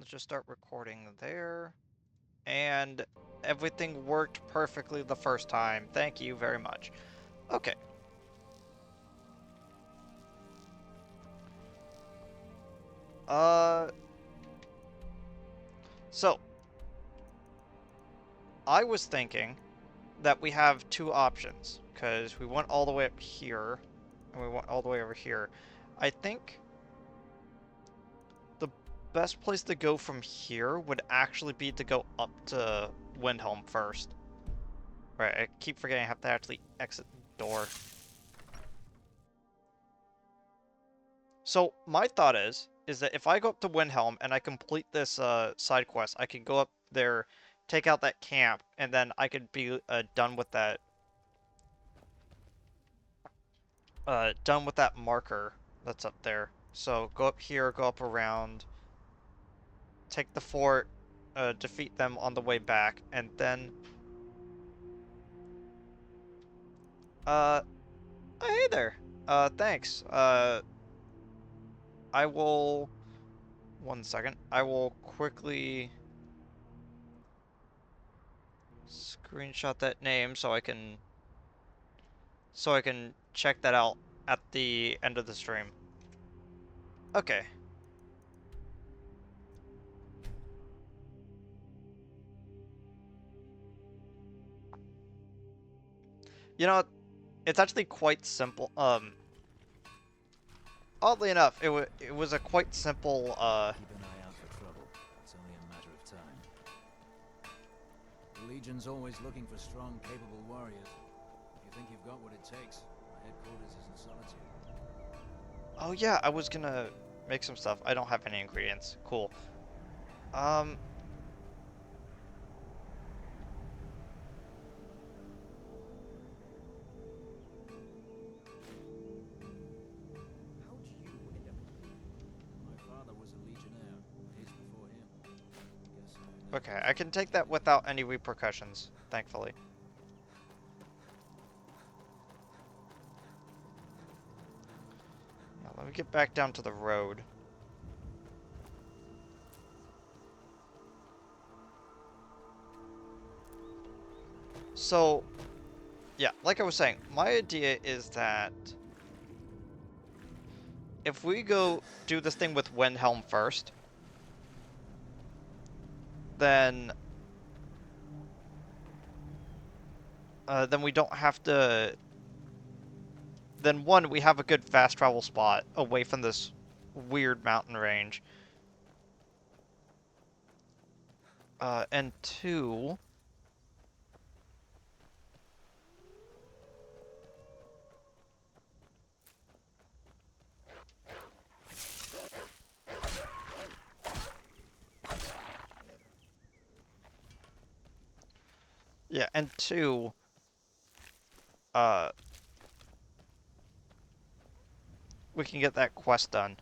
Let's just start recording there. And everything worked perfectly the first time. Thank you very much. Okay. Uh, so I was thinking that we have two options because we went all the way up here and we went all the way over here. I think the best place to go from here would actually be to go up to Windhelm first. Right, I keep forgetting I have to actually exit the door. So my thought is that if I go up to Windhelm and I complete this side quest, I can go up there, take out that camp, and then I could be done with that marker that's up there. So go up here, go up around, take the fort, defeat them on the way back, and then uh hey there. Thanks. I will 1 second. I will quickly screenshot that name so I can check that out at the end of the stream. Okay. You know, it's actually quite simple. Oddly enough, it was a quite simple Keep an eye out for trouble. It's only a matter of time. The Legion's always looking for strong, capable warriors. If you think you've got what it takes, my headquarters is in Solitude. Oh yeah, I was gonna make some stuff. I don't have any ingredients. Cool. Um How'd you end up? My father was a Legionnaire. Days before him. Guess I okay, I can take that without any repercussions, thankfully. Now let me get back down to the road. So, yeah, like I was saying, my idea is that if we go do this thing with Windhelm first, then then we don't have to. Then one, we have a good fast travel spot away from this weird mountain range. And two, yeah, and two, uh, we can get that quest done.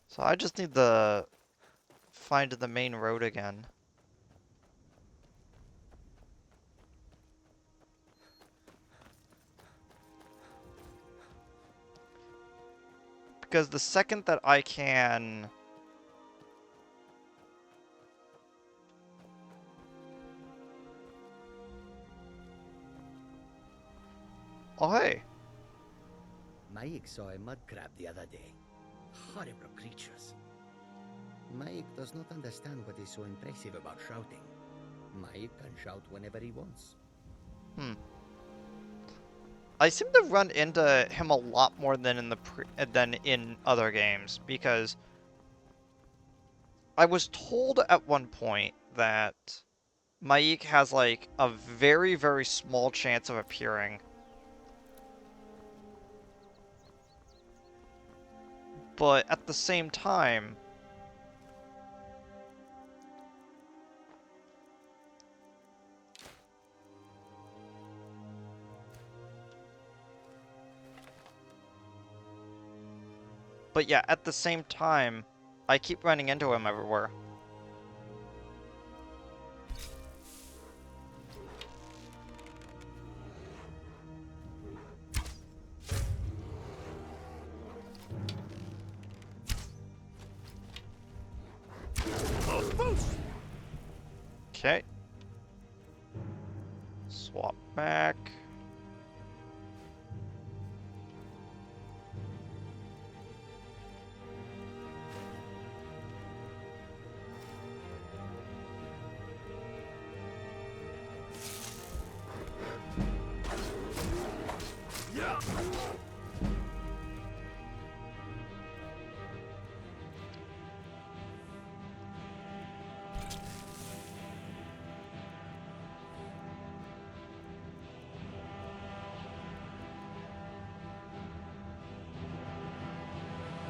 So I just need to find the main road again. Because the second that I can... Oh, hey. Mike saw a mud crab the other day. Horrible creatures. Mike does not understand what is so impressive about shouting. Mike can shout whenever he wants. I seem to run into him a lot more than in other games, because I was told at one point that Maik has like a very, very small chance of appearing. But at the same time, I keep running into him everywhere. Okay. Swap back.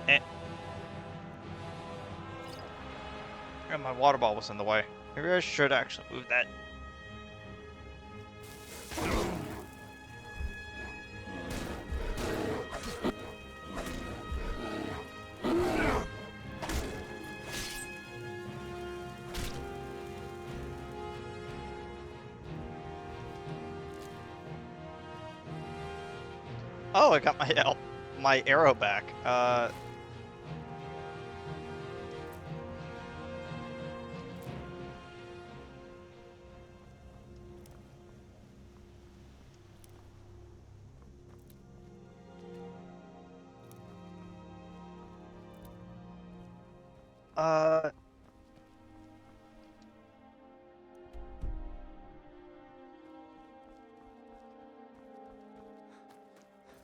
Eh. And my water ball was in the way. Maybe I should actually move that. Oh, I got my arrow back. Uh,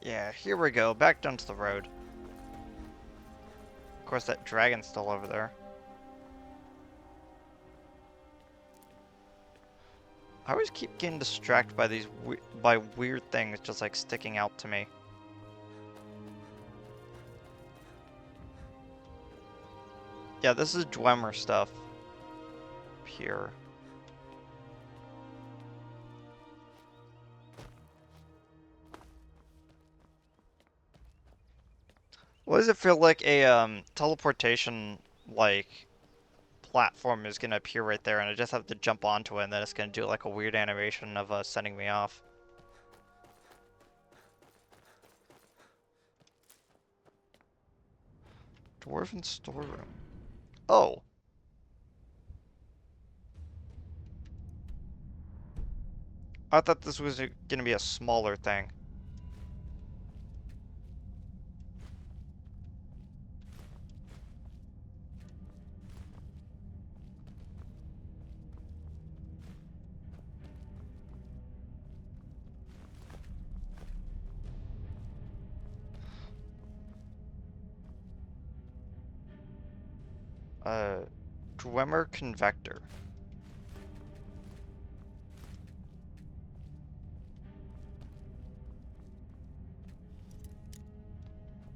yeah, here we go. Back down to the road. Of course, that dragon's still over there. I always keep getting distracted by these by weird things just like sticking out to me. Yeah, this is Dwemer stuff. Here. What does it feel like a teleportation like platform is gonna appear right there and I just have to jump onto it and then it's gonna do like a weird animation of sending me off. Dwarven storeroom. Oh. I thought this was gonna be a smaller thing. Dwemer Convector.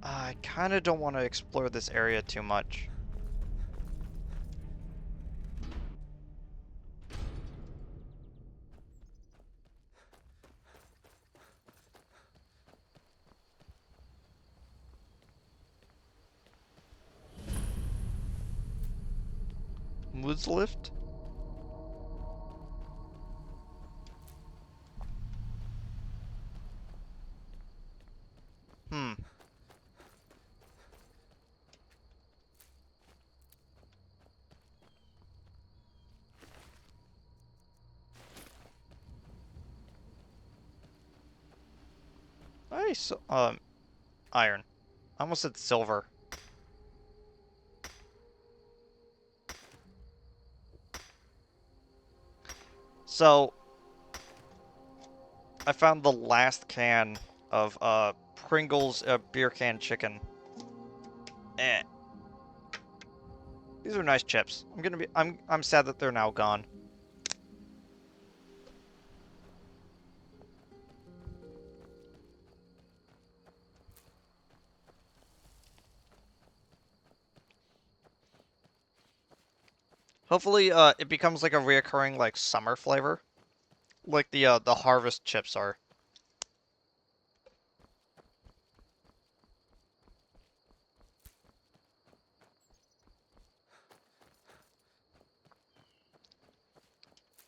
I kinda don't want to explore this area too much. Mzulft? Hmm. Nice. Iron. I almost said silver. So, I found the last can of Pringles beer can chicken. Eh. These are nice chips. I'm sad that they're now gone. Hopefully it becomes like a reoccurring like summer flavor. Like the harvest chips are.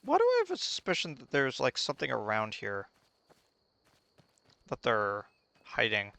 Why do I have a suspicion that there's like something around here that they're hiding?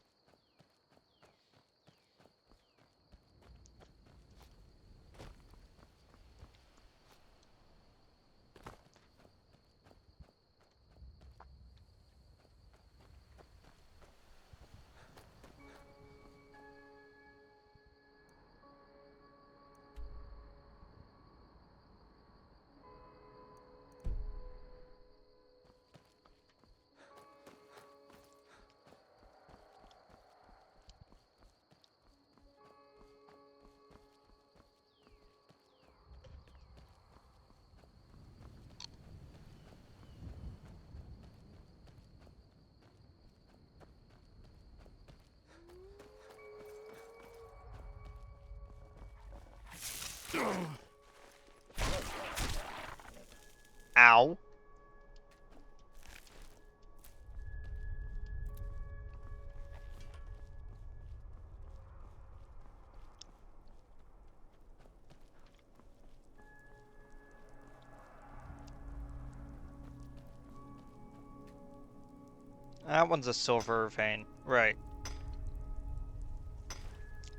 Ow. That one's a silver vein. Right.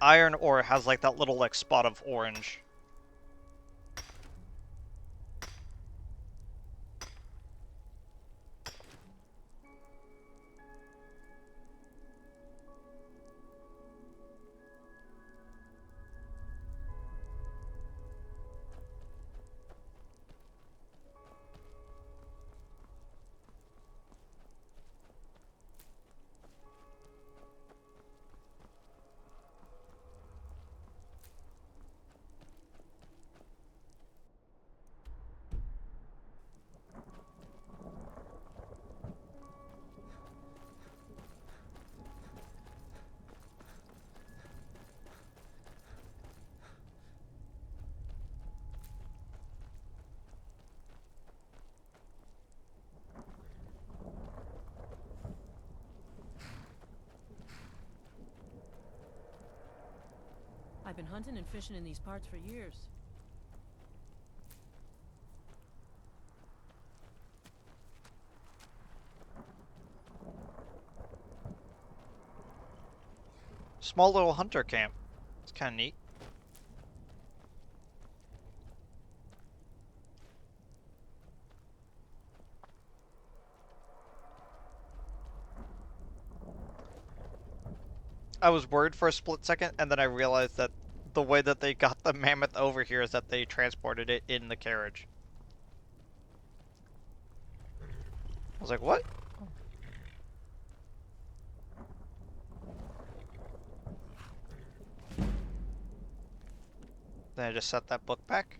Iron ore has like that little like spot of orange. I've been hunting and fishing in these parts for years. Small little hunter camp. It's kind of neat. I was worried for a split second, and then I realized that the way that they got the mammoth over here is that they transported it in the carriage. I was like, what? Then I just set that book back.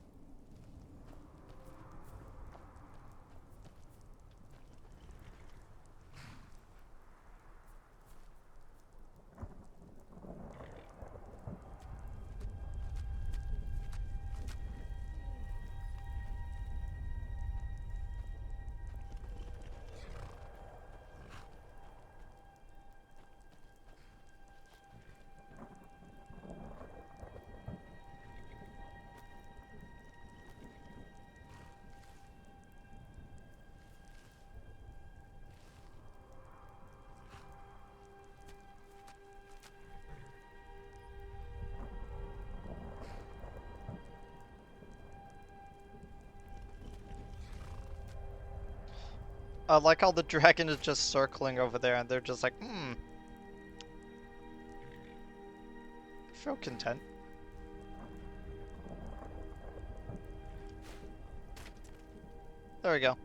I like how the dragon is just circling over there, and they're just like, I feel content. There we go.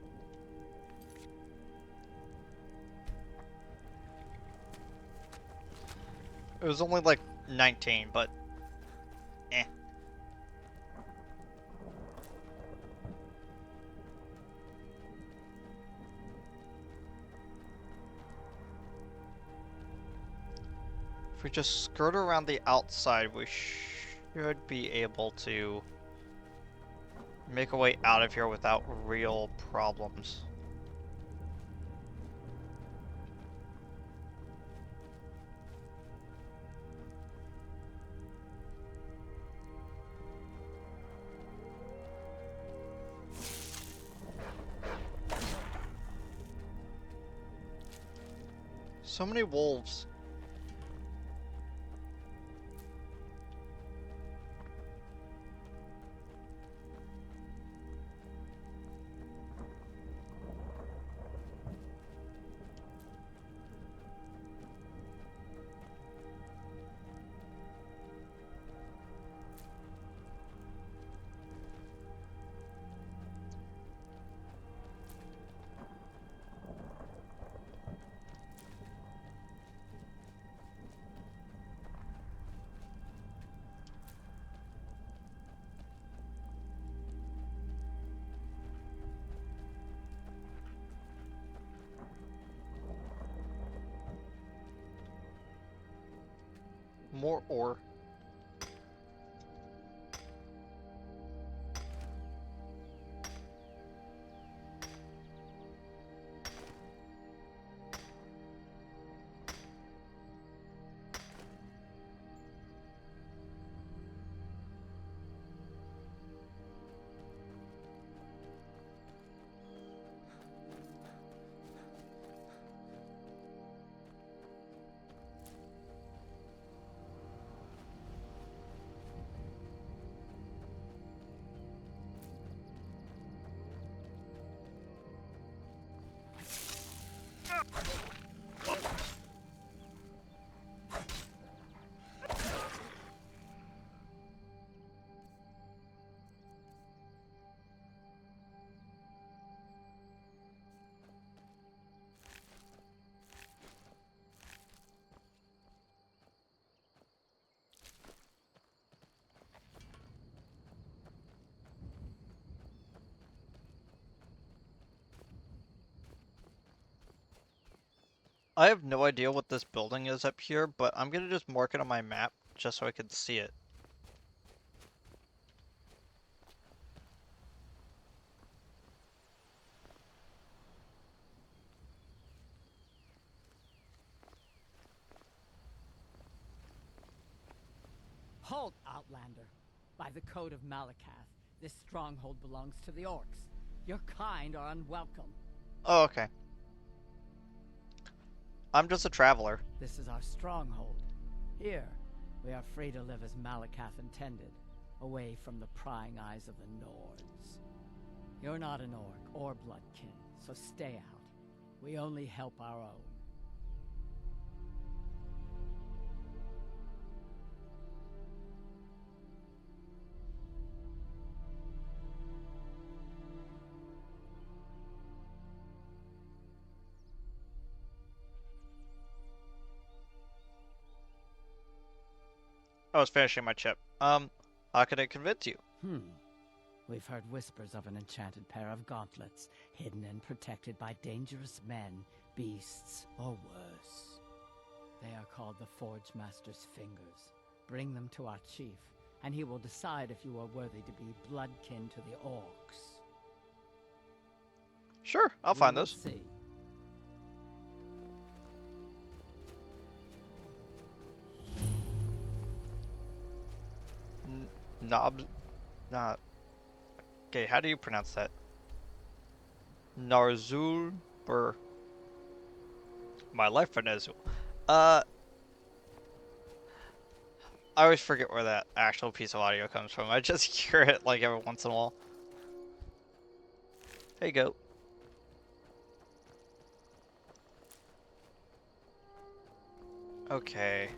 It was only like 19, but eh. If we just skirt around the outside, we should be able to make a way out of here without real problems. So many wolves. More ore. I have no idea what this building is up here, but I'm gonna just mark it on my map just so I can see it. Halt, Outlander! By the code of Malakath, this stronghold belongs to the orcs. Your kind are unwelcome. Oh, okay. I'm just a traveler. This is our stronghold. Here, we are free to live as Malakath intended, away from the prying eyes of the Nords. You're not an orc or bloodkin, so stay out. We only help our own. I was finishing my chip. How can I convince you? We've heard whispers of an enchanted pair of gauntlets, hidden and protected by dangerous men, beasts, or worse. They are called the Forge Master's Fingers. Bring them to our chief, and he will decide if you are worthy to be bloodkin to the orcs. Sure, I'll find We'll those. see. Knob, not. Okay, how do you pronounce that? Narzulbur. My life for Nezul. I always forget where that actual piece of audio comes from. I just hear it like every once in a while. Hey, goat. Okay.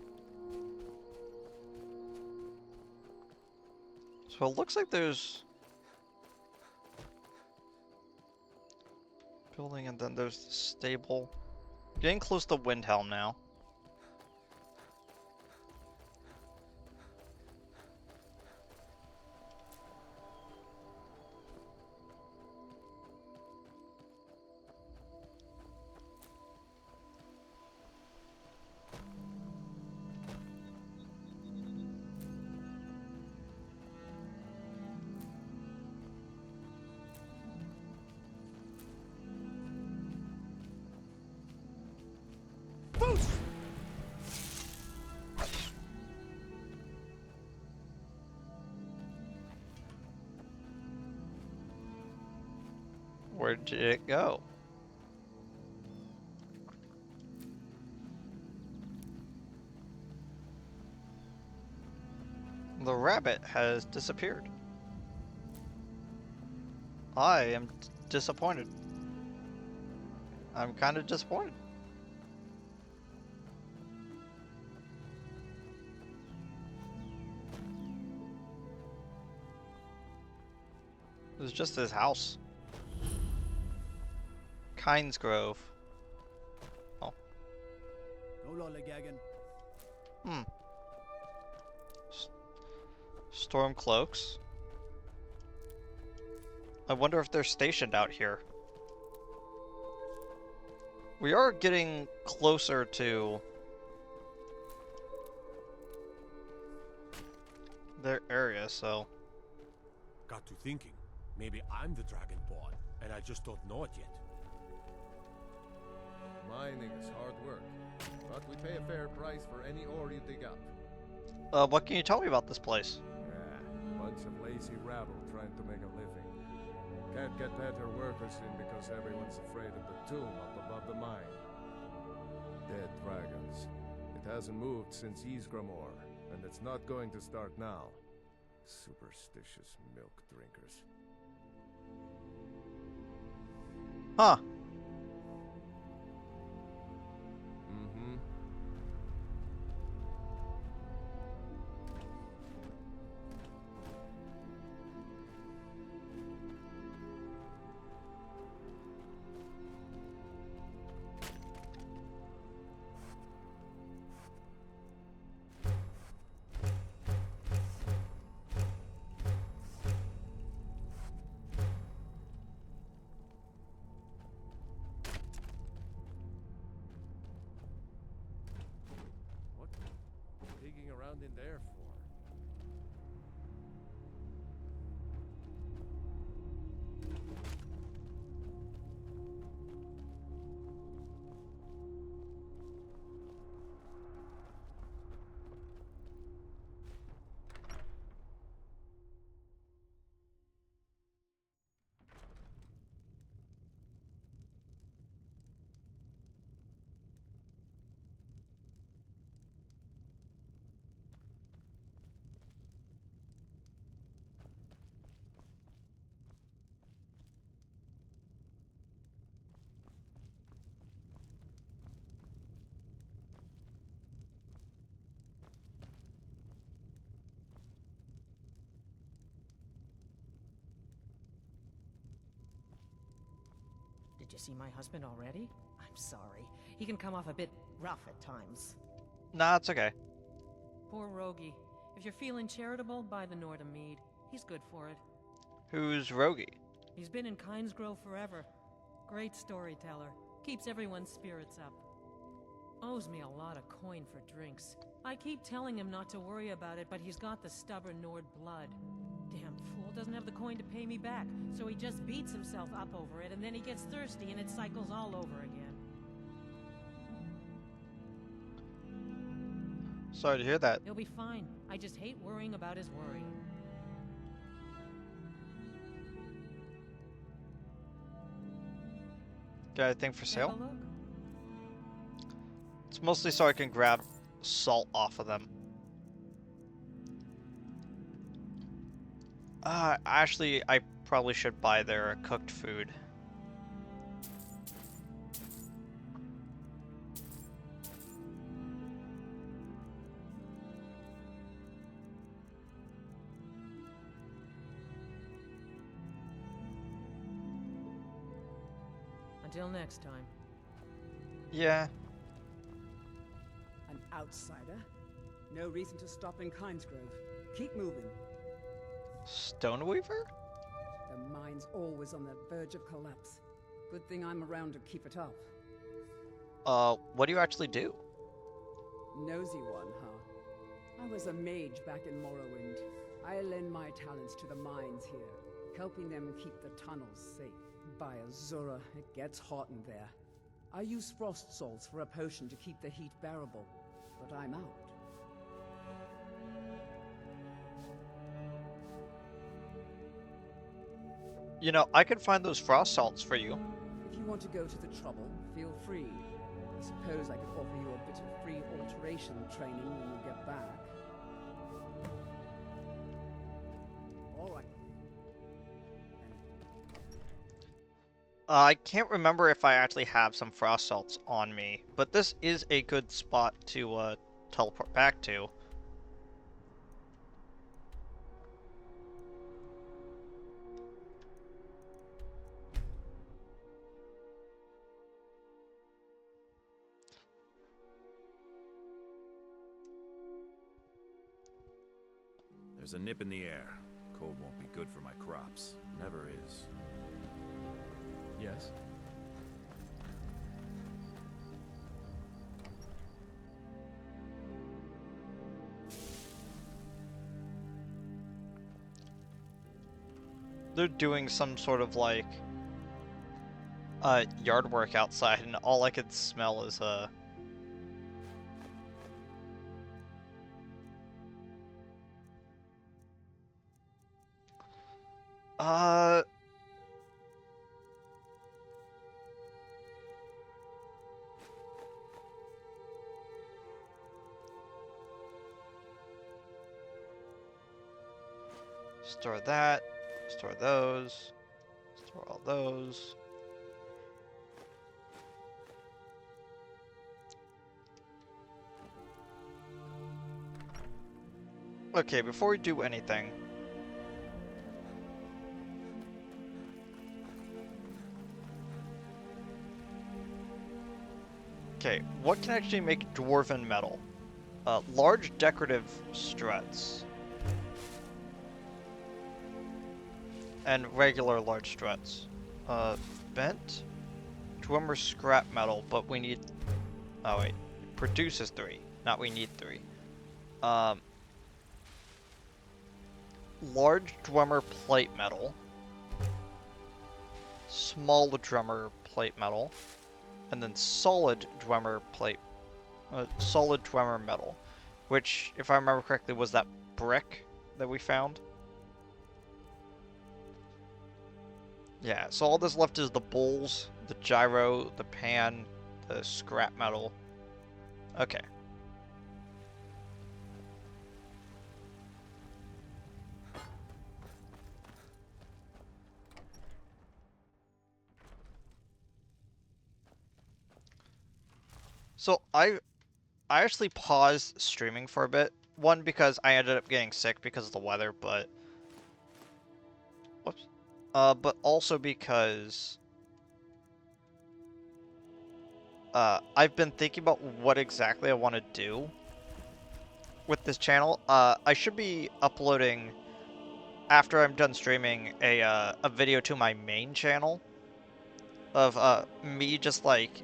So it looks like there's building and then there's the stable. Getting close to Windhelm now. Where did it go? The rabbit has disappeared. I am disappointed. I'm kind of disappointed. It was just his house. Kynesgrove. Oh. No lollygagging. Hmm. Storm cloaks. I wonder if they're stationed out here. We are getting closer to their area, so. Got to thinking. Maybe I'm the Dragonborn, and I just don't know it yet. Mining is hard work, but we pay a fair price for any ore you dig up. What can you tell me about this place? Bunch of lazy rabble trying to make a living. Can't get better workers in because everyone's afraid of the tomb up above the mine. Dead dragons. It hasn't moved since Ysgramor, and it's not going to start now. Superstitious milk drinkers. Huh. Mm-hmm. in there for? Did you see my husband already? I'm sorry. He can come off a bit rough at times. Nah, it's okay. Poor Rogie. If you're feeling charitable, buy the Nordham mead. He's good for it. Who's Rogie? He's been in Kynesgrove forever. Great storyteller. Keeps everyone's spirits up. Owes me a lot of coin for drinks. I keep telling him not to worry about it, but he's got the stubborn Nord blood. Damn fool doesn't have the coin to pay me back, so he just beats himself up over it, and then he gets thirsty and it cycles all over again. Sorry to hear that. He'll be fine. I just hate worrying about his worry. Got anything for Have a sale? look. It's mostly so I can grab salt off of them. Actually, I probably should buy their cooked food. Until next time. Yeah. An outsider? No reason to stop in Kynesgrove. Keep moving. Stoneweaver? The mine's always on the verge of collapse. Good thing I'm around to keep it up. What do you actually do? Nosy one, huh? I was a mage back in Morrowind. I lend my talents to the mines here, helping them keep the tunnels safe. By Azura, it gets hot in there. I use frost salts for a potion to keep the heat bearable, but I'm out. You know, I could find those frost salts for you. If you want to go to the trouble, feel free. I suppose I could offer you a bit of free alteration training when you get back. All right. I can't remember if I actually have some frost salts on me, but this is a good spot to teleport back to. There's a nip in the air. Cold won't be good for my crops. Never is. Yes? They're doing some sort of like yard work outside, and all I could smell is store that, store those, store all those. Okay, before we do anything, okay, what can actually make dwarven metal? Large decorative struts. And regular large struts. Bent? Dwemer scrap metal, but we need... Oh wait, produces 3, not we need 3. Um, large Dwemer plate metal, small Dwemer plate metal, and then solid Dwemer solid Dwemer metal, which, if I remember correctly, was that brick that we found. Yeah, so all that's left is the bowls, the gyro, the pan, the scrap metal. Okay. So I actually paused streaming for a bit. One, because I ended up getting sick because of the weather, but whoops. But also because I've been thinking about what exactly I want to do with this channel. I should be uploading, after I'm done streaming, a video to my main channel of me just like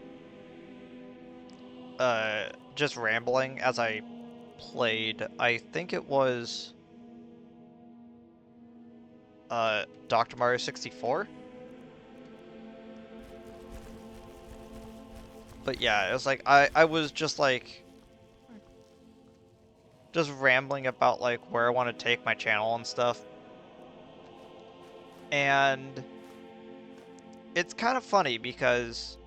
just rambling as I played. I think it was Dr. Mario 64. But yeah, it was like I was just like just rambling about like where I want to take my channel and stuff. And it's kind of funny because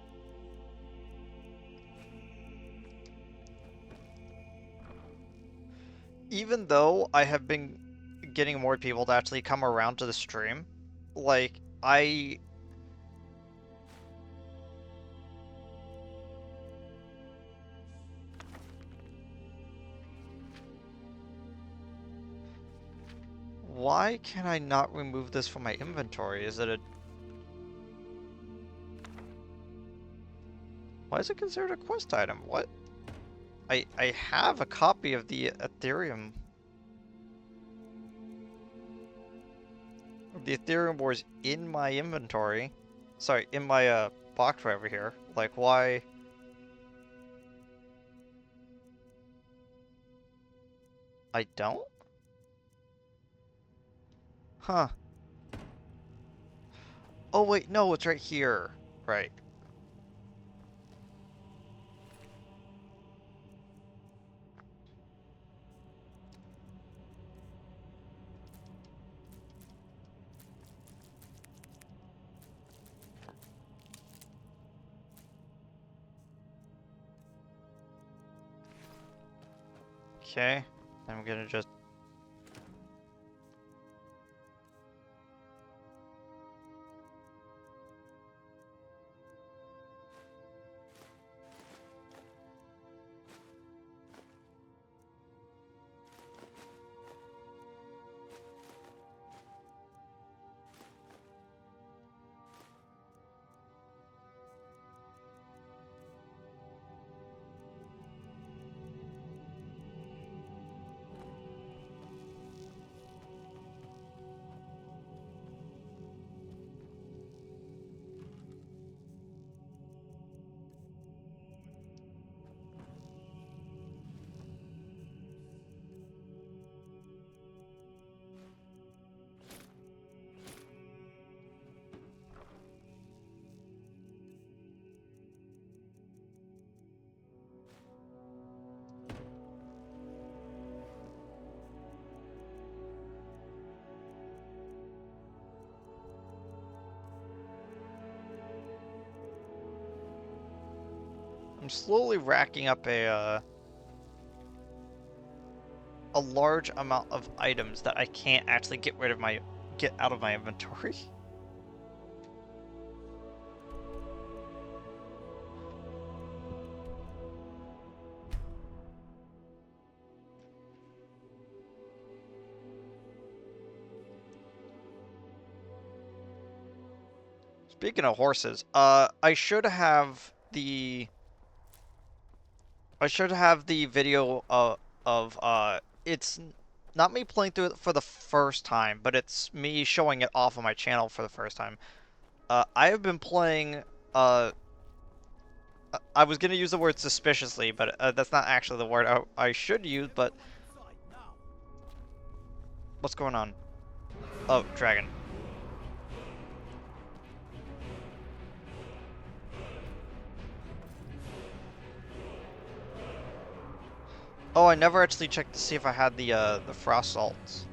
even though I have been getting more people to actually come around to the stream, like why can I not remove this from my inventory? Is it a... Why is it considered a quest item? What? I have a copy of the Ethereum. The Ethereum Wars in my inventory. Sorry, in my box right over here. Like, why? I don't? Huh. Oh wait, no, it's right here. Right. Okay. I'm gonna just... I'm slowly racking up a large amount of items that I can't actually get out of my inventory. Speaking of horses, I should have the video of it's not me playing through it for the first time, but it's me showing it off on my channel for the first time. I have been playing, I was gonna use the word suspiciously, but that's not actually the word I should use, but What's going on? Oh, dragon. Oh, I never actually checked to see if I had the frost salts.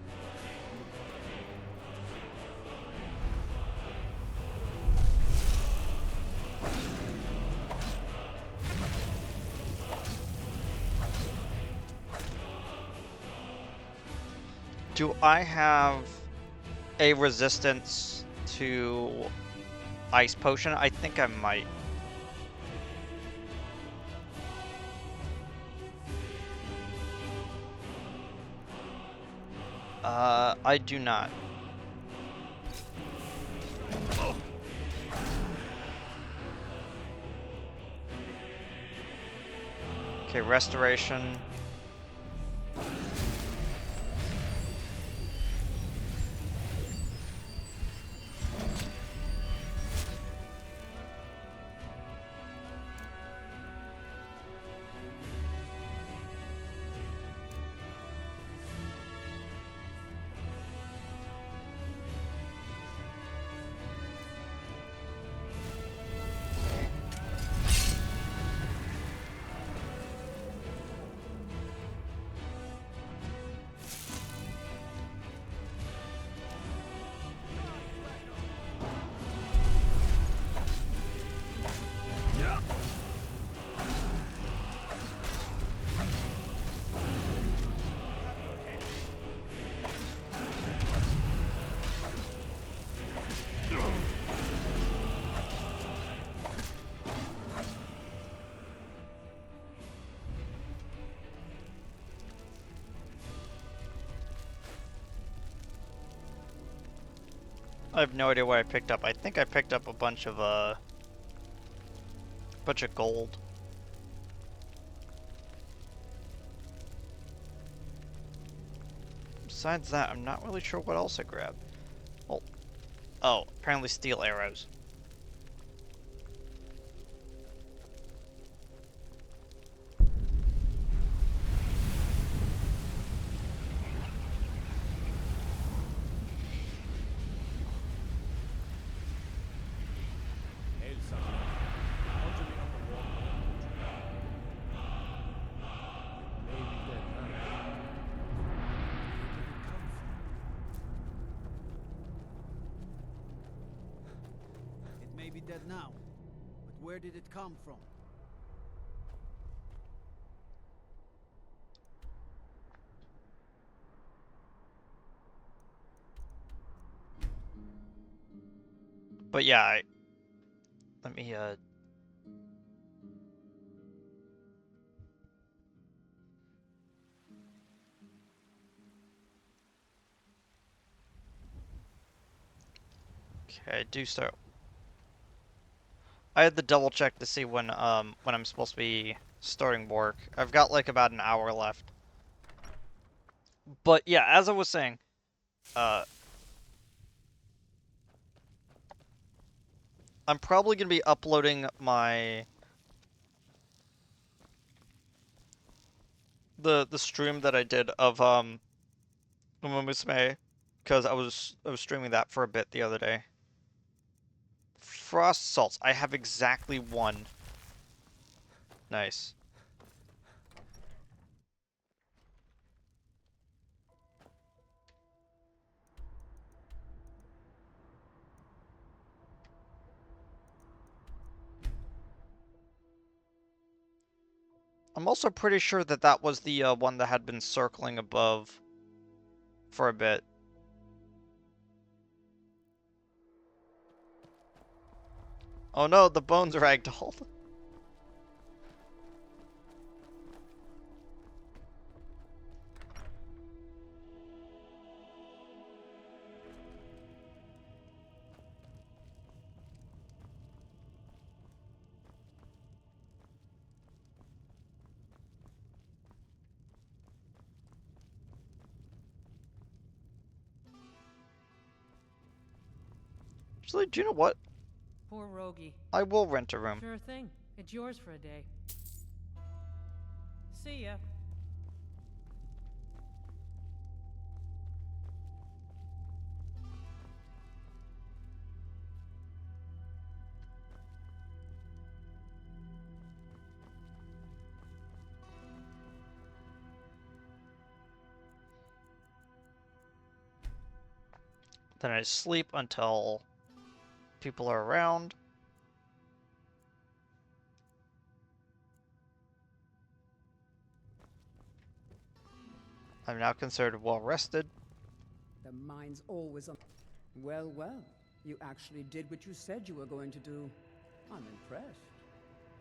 Do I have a resistance to ice potion? I think I might. I do not. Okay, restoration. I have no idea what I picked up. I think I picked up a bunch of gold. Besides that, I'm not really sure what else I grabbed. Oh, apparently steel arrows. It may be dead now, but where did it come from? But yeah, let me okay, I do start. I had to double check to see when I'm supposed to be starting work. I've got like about an hour left. But yeah, as I was saying, I'm probably gonna be uploading the stream that I did of Uma Musume, because I was streaming that for a bit the other day. Frost salts. I have exactly one. Nice. I'm also pretty sure that that was the one that had been circling above for a bit. Oh no, the bones ragdolled. Actually, do you know what? Poor Rogie. I will rent a room. Sure thing. It's yours for a day. See ya. Then I sleep until people are around. I'm now considered well rested. The mine's always on. Well, well. You actually did what you said you were going to do. I'm impressed.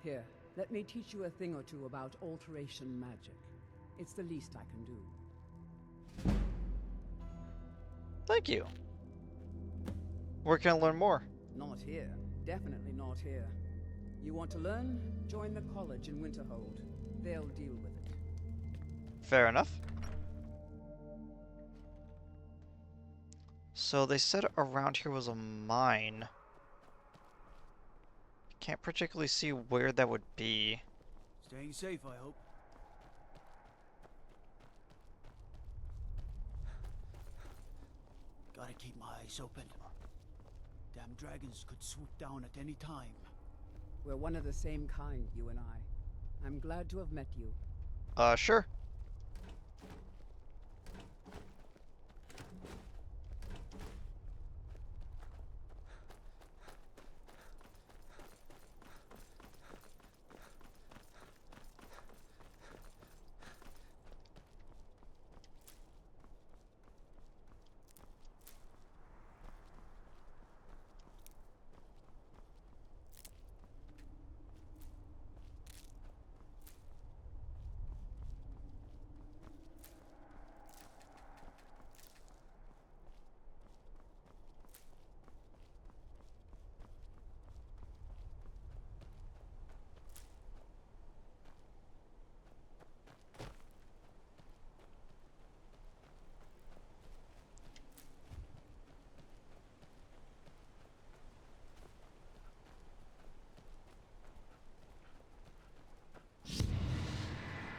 Here, let me teach you a thing or two about alteration magic. It's the least I can do. Thank you. Where can I learn more? Not here. Definitely not here. You want to learn? Join the college in Winterhold. They'll deal with it. Fair enough. So they said around here was a mine. Can't particularly see where that would be. Staying safe, I hope. Gotta keep my eyes open. Damn dragons could swoop down at any time. We're one of the same kind, you and I. I'm glad to have met you. Sure.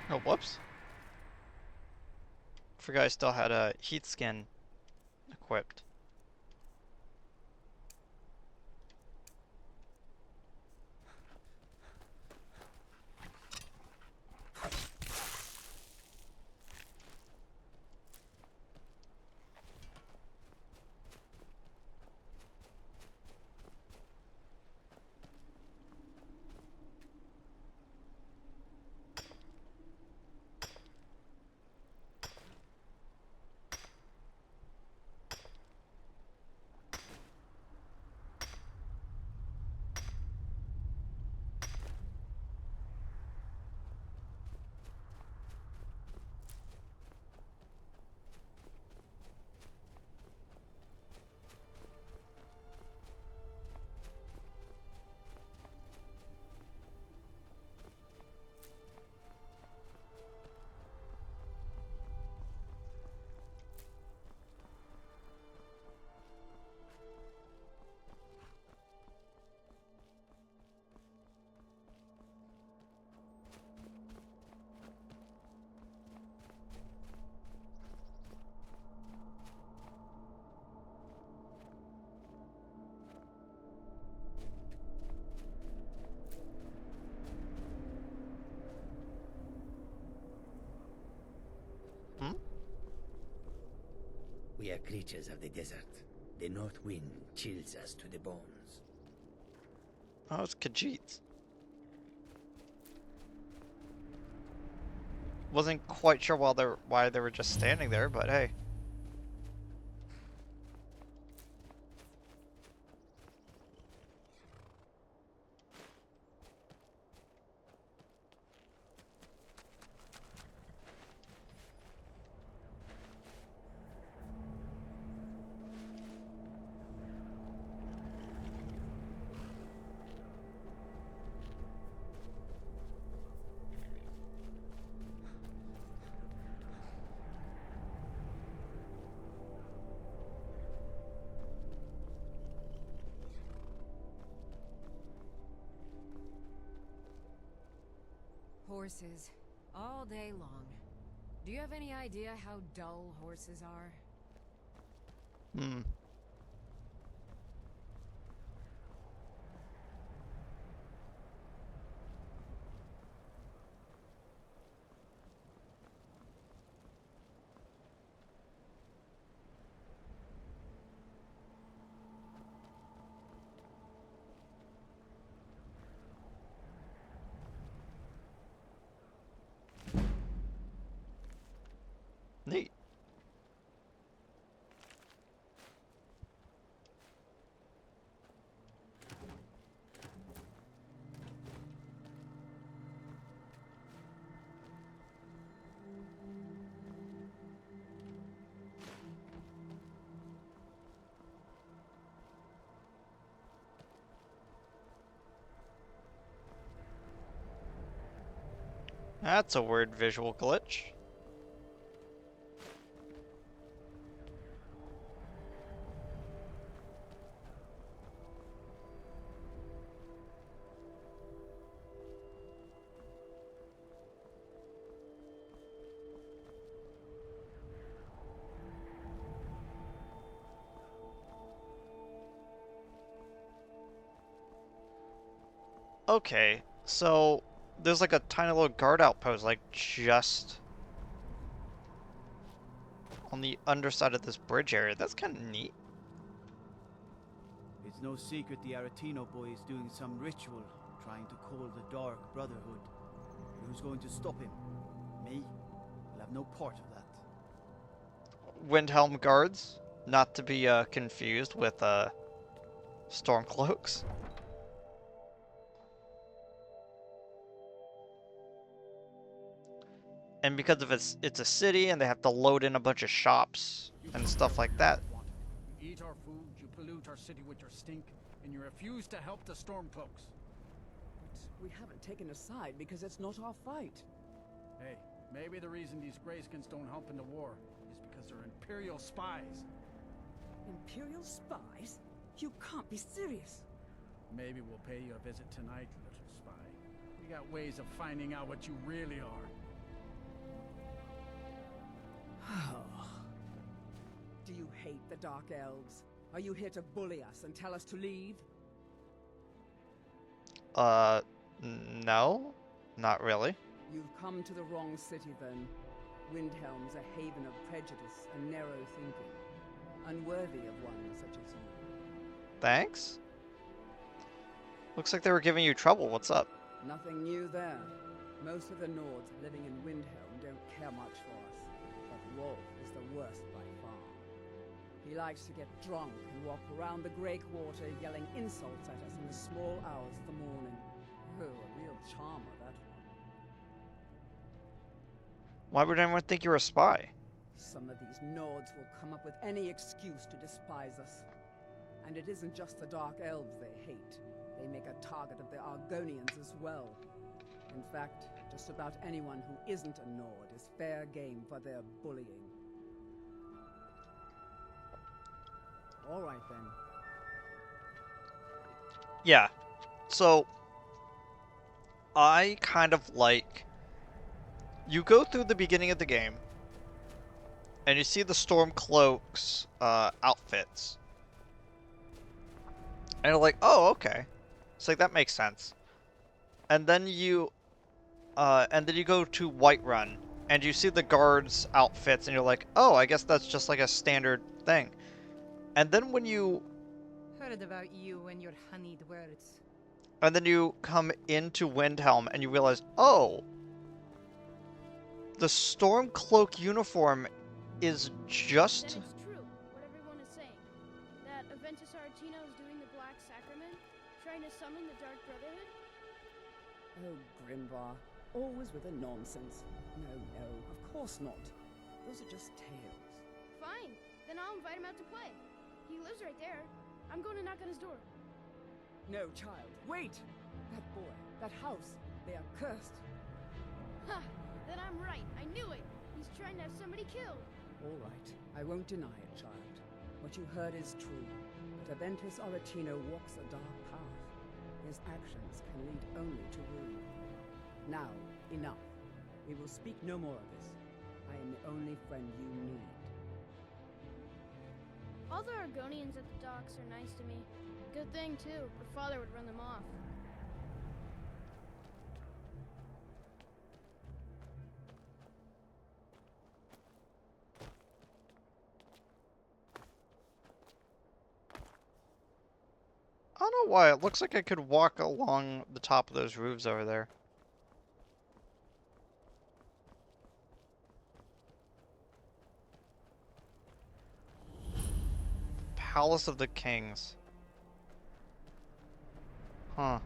Oh, whoops. Forgot I still had a heat skin equipped. Hmm? We are creatures of the desert. The north wind chills us to the bones. Oh, it's Khajiits. Wasn't quite sure why they were just standing there, but hey. Horses. All day long. Do you have any idea how dull horses are? Hmm. That's a weird visual glitch. Okay, so there's like a tiny little guard outpost, like just on the underside of this bridge area. That's kind of neat. It's no secret the Aretino boy is doing some ritual, trying to call the Dark Brotherhood. And who's going to stop him? Me? I'll have no part of that. Windhelm guards, not to be confused with Stormcloaks. And because of it's a city and they have to load in a bunch of shops and stuff like that. You eat our food, you pollute our city with your stink, and you refuse to help the Stormcloaks. But we haven't taken a side because it's not our fight. Hey, maybe the reason these Greyskins don't help in the war is because they're Imperial spies. Imperial spies? You can't be serious. Maybe we'll pay you a visit tonight, little spy. We got ways of finding out what you really are. Do you hate the Dark Elves? Are you here to bully us and tell us to leave? No, not really. You've come to the wrong city then. Windhelm's a haven of prejudice and narrow thinking, unworthy of one such as you. Thanks. Looks like they were giving you trouble. What's up? Nothing new there. Most of the Nords living in Windhelm don't care much for us. But Rolf is the worst by far. He likes to get drunk and walk around the Grey Quarter yelling insults at us in the small hours of the morning. Oh, a real charmer, that one. Why would anyone think you're a spy? Some of these Nords will come up with any excuse to despise us. And it isn't just the Dark Elves they hate. They make a target of the Argonians as well. In fact, just about anyone who isn't a Nord is fair game for their bullying. All right then. Yeah. So, I kind of like... You go through the beginning of the game, and you see the Stormcloaks outfits. And you're like, oh, okay. It's like, that makes sense. And then you go to Whiterun, and you see the guards' outfits, and you're like, oh, I guess that's just like a standard thing. And then when you... Heard about you and your honeyed words. And then you come into Windhelm, and you realize, oh, the Stormcloak uniform is just... Then it's true, what everyone is saying. That Aventus Aretino is doing the Black Sacrament, trying to summon the Dark Brotherhood? Oh, Grimvar. Always with the nonsense. No, of course not. Those are just tales. Fine, then I'll invite him out to play. He lives right there. I'm going to knock on his door. No, child, wait! That boy, that house, they are cursed. Ha! Then I'm right. I knew it. He's trying to have somebody killed. All right, I won't deny it, child. What you heard is true. But Aventus Aretino walks a dark path. His actions can lead only to ruin. Now, enough. We will speak no more of this. I am the only friend you need. All the Argonians at the docks are nice to me. Good thing, too. Her father would run them off. I don't know why, it looks like I could walk along the top of those roofs over there. Palace of the Kings. Huh.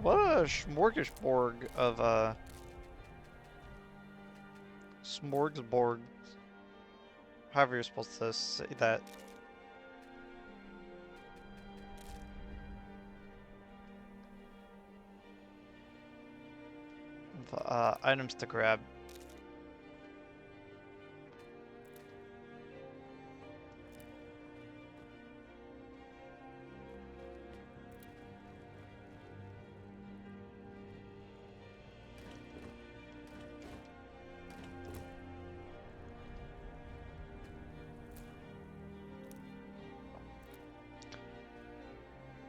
What a smorgasbord of, smorgasbord. however you're supposed to say that. Items to grab.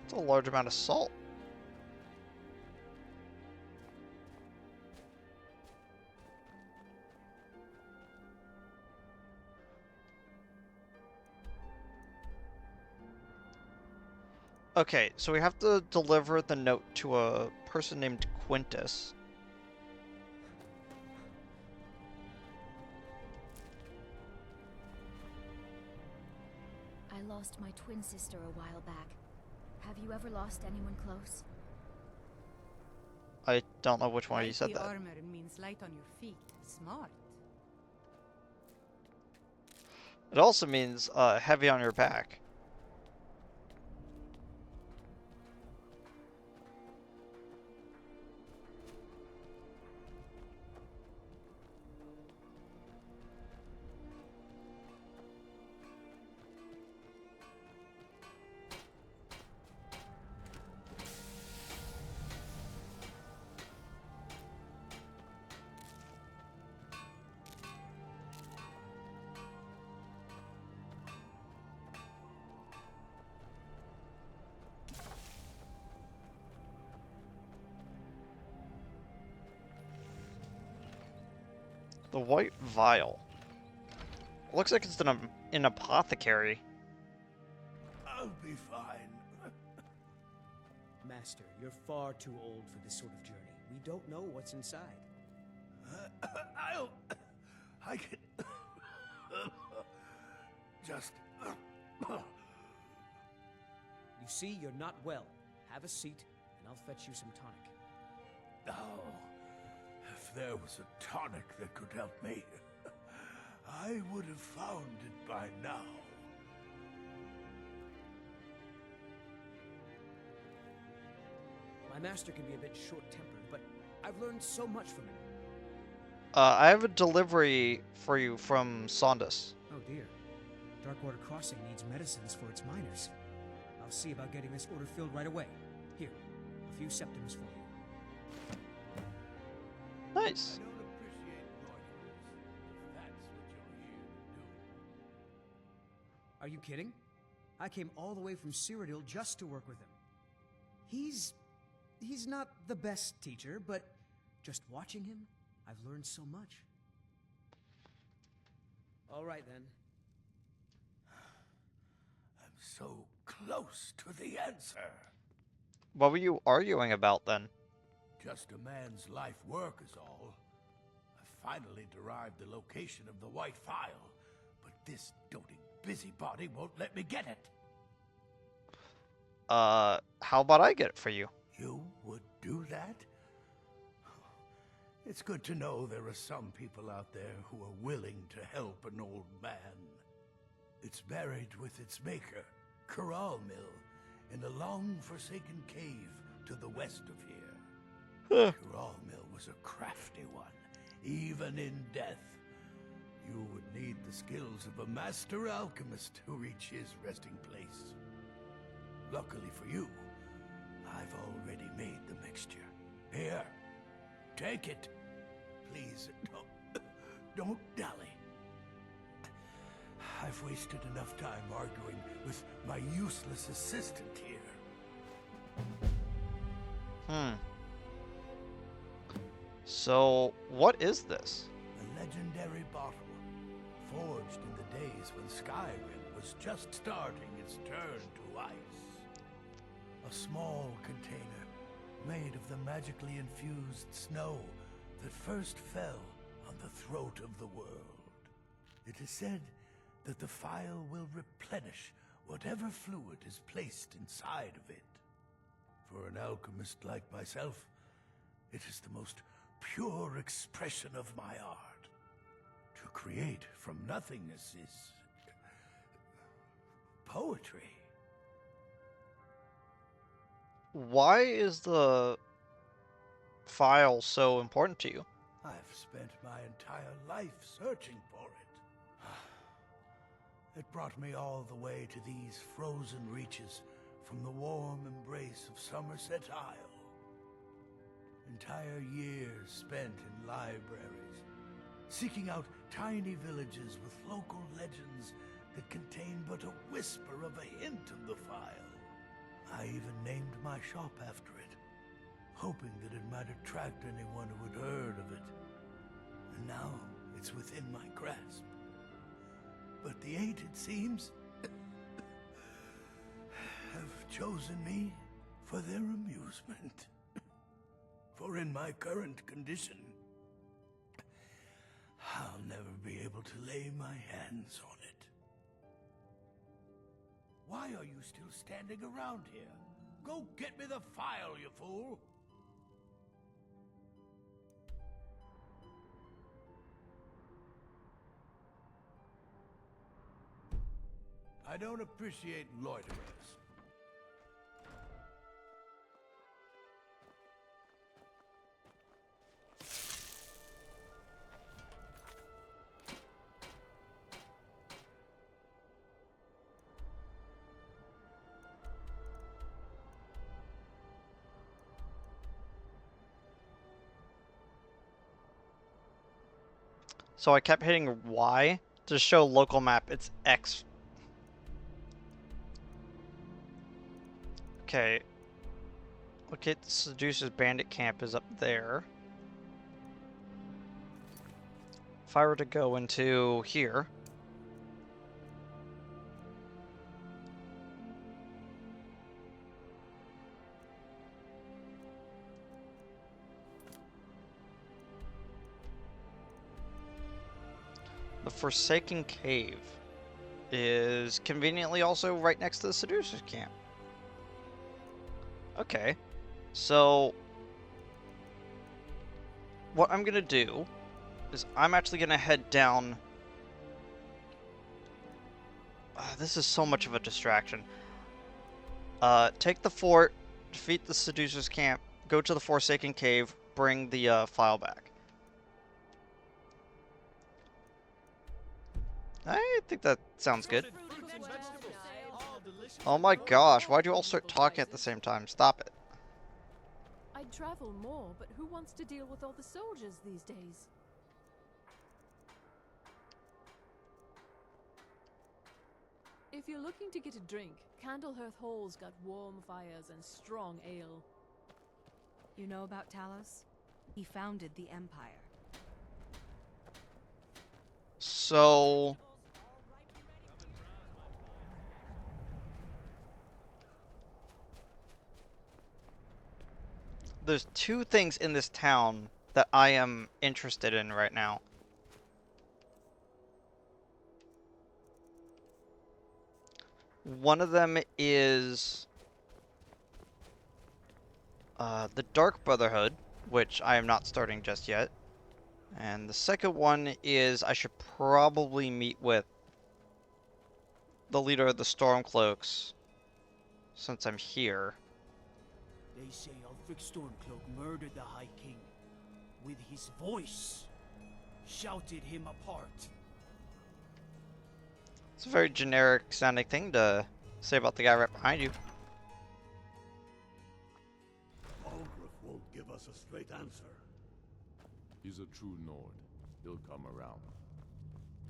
It's a large amount of salt. Okay, so we have to deliver the note to a person named Quintus. I lost my twin sister a while back. Have you ever lost anyone close? I don't know which one you said The that. armor means light on your feet. Smart. It also means heavy on your back. The white vial. Looks like it's an apothecary. I'll be fine. Master, you're far too old for this sort of journey. We don't know what's inside. I can... just... You see, you're not well. Have a seat, and I'll fetch you some tonic. Oh, if there was a tonic that could help me, I would have found it by now. My master can be a bit short-tempered, but I've learned so much from him. I have a delivery for you from Saunders. Oh dear. Darkwater Crossing needs medicines for its miners. I'll see about getting this order filled right away. Here, a few septims for you. Nice. I don't appreciate loiterers, if that's what you're here to do. Are you kidding? I came all the way from Cyrodiil just to work with him. He's not the best teacher, but just watching him, I've learned so much. All right, then. I'm so close to the answer. What were you arguing about then? Just a man's life work is all. I finally derived the location of the white file, but this doting busybody won't let me get it. How about I get it for you? You would do that? It's good to know there are some people out there who are willing to help an old man. It's buried with its maker, Corral Mill, in a long-forsaken cave to the west of here. Corral Mill was a crafty one, even in death. You would need the skills of a master alchemist to reach his resting place. Luckily for you, I've already made the mixture. Here, take it. Please, don't dally. I've wasted enough time arguing with my useless assistant here. So, what is this? A legendary bottle, forged in the days when Skyrim was just starting its turn to ice. A small container, made of the magically infused snow that first fell on the throat of the world. It is said that the file will replenish whatever fluid is placed inside of it. For an alchemist like myself, it is the most pure expression of my art. To create from nothingness is poetry. Why is the file so important to you? I've spent my entire life searching for it. It brought me all the way to these frozen reaches from the warm embrace of Somerset Isle. Entire years spent in libraries, seeking out tiny villages with local legends that contain but a whisper of a hint of the file. I even named my shop after it, hoping that it might attract anyone who had heard of it. And now it's within my grasp. But the Eight, it seems, have chosen me for their amusement. For in my current condition, I'll never be able to lay my hands on it. Why are you still standing around here? Go get me the file, you fool! I don't appreciate loiterers. So I kept hitting Y to show local map. It's X. Okay. Okay, the Seducer's bandit camp is up there. If I were to go into here. The Forsaken Cave is conveniently also right next to the Seducer's camp. Okay, so what I'm gonna do is I'm actually gonna head down. This is so much of a distraction. Take the fort, defeat the Seducer's camp, go to the Forsaken Cave, bring the file back. I think that sounds good. Oh my gosh, why'd you all start talking at the same time? Stop it. I'd travel more, but who wants to deal with all the soldiers these days? If you're looking to get a drink, Candlehearth Hall's got warm fires and strong ale. You know about Talos? He founded the Empire. So there's two things in this town that I am interested in right now. One of them is the Dark Brotherhood, which I am not starting just yet. And the second one is I should probably meet with the leader of the Stormcloaks, since I'm here. They say Ulfric Stormcloak murdered the High King. With his voice, shouted him apart. It's a very generic sounding thing to say about the guy right behind you. Ulfric won't give us a straight answer. He's a true Nord. He'll come around.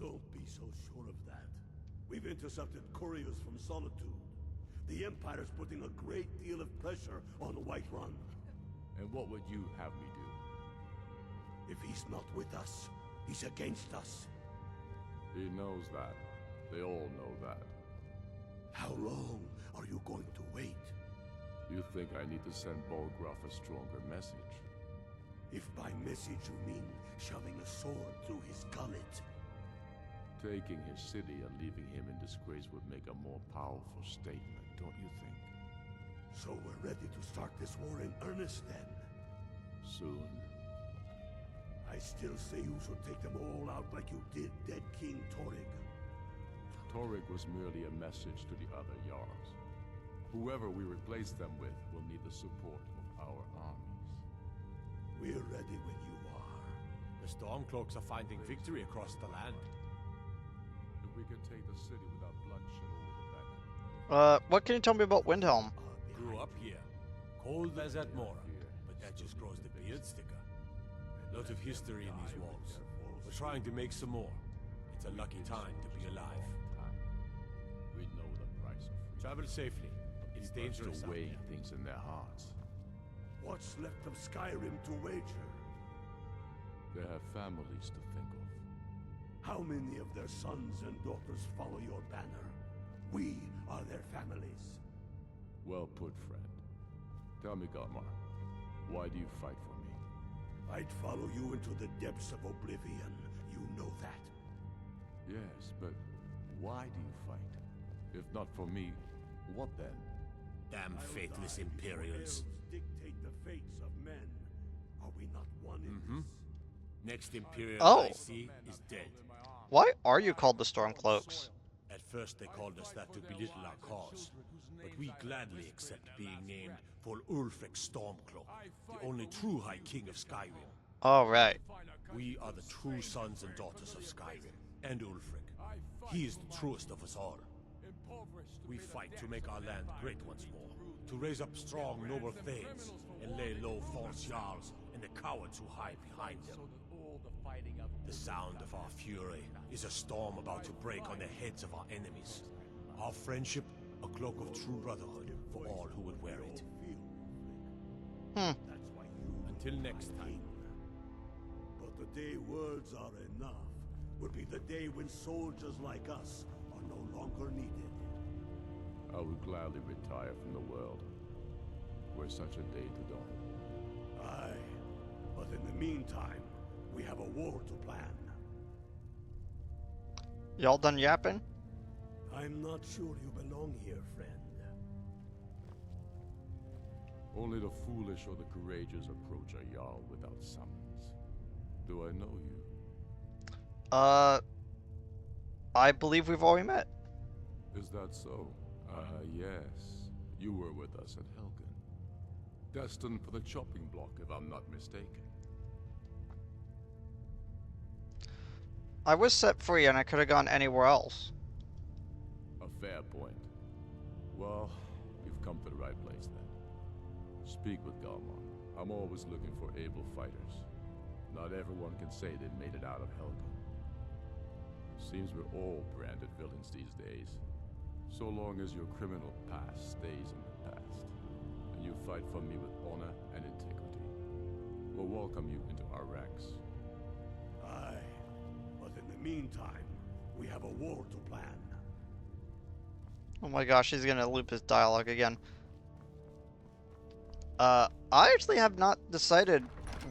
Don't be so sure of that. We've intercepted couriers from Solitude. The Empire's putting a great deal of pressure on Whiterun. And what would you have me do? If he's not with us, he's against us. He knows that. They all know that. How long are you going to wait? You think I need to send Bolgraf a stronger message? If by message you mean shoving a sword through his gullet. Taking his city and leaving him in disgrace would make a more powerful statement, don't you think? So we're ready to start this war in earnest then? Soon. I still say you should take them all out like you did dead King Torrig. Torrik was merely a message to the other Jarls. Whoever we replace them with will need the support of our armies. We're ready when you are. The Stormcloaks are finding victory across the land. If we can take the city without bloodshed, all the better. What can you tell me about Windhelm? Grew up here. Cold as at Mora, but that just grows the beard thicker. A lot of history in these walls. We're trying to make some more. It's a lucky time to be alive. We know the price of freedom. Travel safely. It's dangerous to out weigh there. things in their hearts. What's left of Skyrim to wager? They have families to think of. How many of their sons and daughters follow your banner? We are their families. Well put, friend. Tell me, Galmar, why do you fight for me? I'd follow you into the depths of oblivion. You know that. Yes, but why do you fight? If not for me, what then? Damn faithless Imperials. Dictate the fates of men. Are we not one in this? Next Imperial Oh. I see is dead. Why are you called the Stormcloaks? At first they called us that to belittle our cause, but we gladly accept being named for Ulfric Stormcloak, the only true High King of Skyrim. Oh, right. We are the true sons and daughters of Skyrim, and Ulfric. He is the truest of us all. We fight to make our land great once more, to raise up strong, noble thanes, and lay low false jarls and the cowards who hide behind them. The sound of our fury is a storm about to break on the heads of our enemies. Our friendship, a cloak of true brotherhood for all who would wear it. Until next time. But the day words are enough will be the day when soldiers like us are no longer needed. I would gladly retire from the world, were such a day to dawn. Aye, but in the meantime, we have a war to plan. Y'all done yapping? I'm not sure you belong here, friend. Only the foolish or the courageous approach a Jarl without summons. Do I know you? I believe we've already met. Is that so? Yes. You were with us at Helgen. Destined for the chopping block, if I'm not mistaken. I was set free and I could have gone anywhere else. A fair point. Well, you've come to the right place then. Speak with Galmar. I'm always looking for able fighters. Not everyone can say they've made it out of Helgen. Seems we're all branded villains these days. So long as your criminal past stays in the past, and you fight for me with honor and integrity, we'll welcome you into our ranks. Aye, but in the meantime, we have a war to plan. Oh my gosh, he's gonna loop his dialogue again. I actually have not decided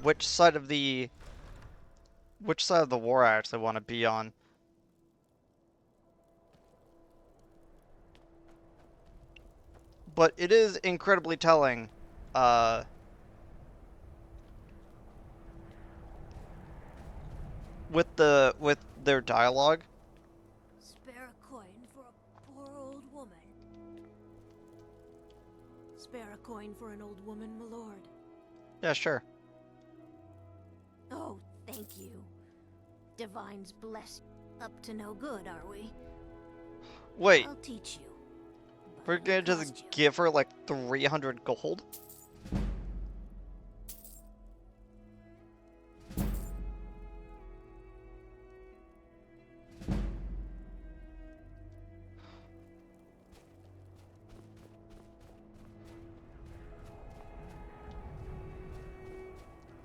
which side of the war I actually want to be on. But it is incredibly telling, with their dialogue. Spare a coin for a poor old woman. Spare a coin for an old woman, my lord. Yeah, sure. Oh, thank you. Divines bless. Up to no good, are we? Wait. I'll teach you. We're gonna just give her like 300 gold?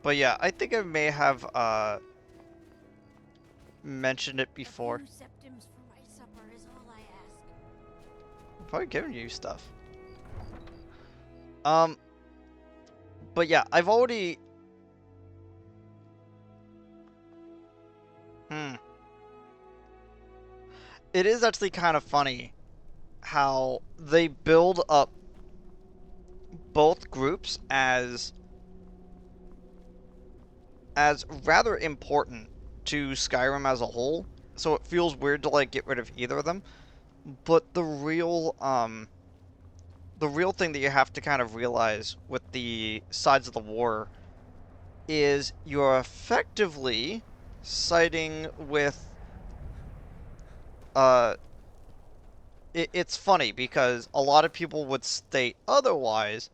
But yeah, I think I may have mentioned it before. Two septims for my supper is all I ask. I'm probably giving you stuff. But yeah, I've already... It is actually kind of funny how they build up both groups as rather important to Skyrim as a whole, so it feels weird to like get rid of either of them. But the real thing that you have to kind of realize with the sides of the war is you're effectively siding with uh it's funny because a lot of people would state otherwise,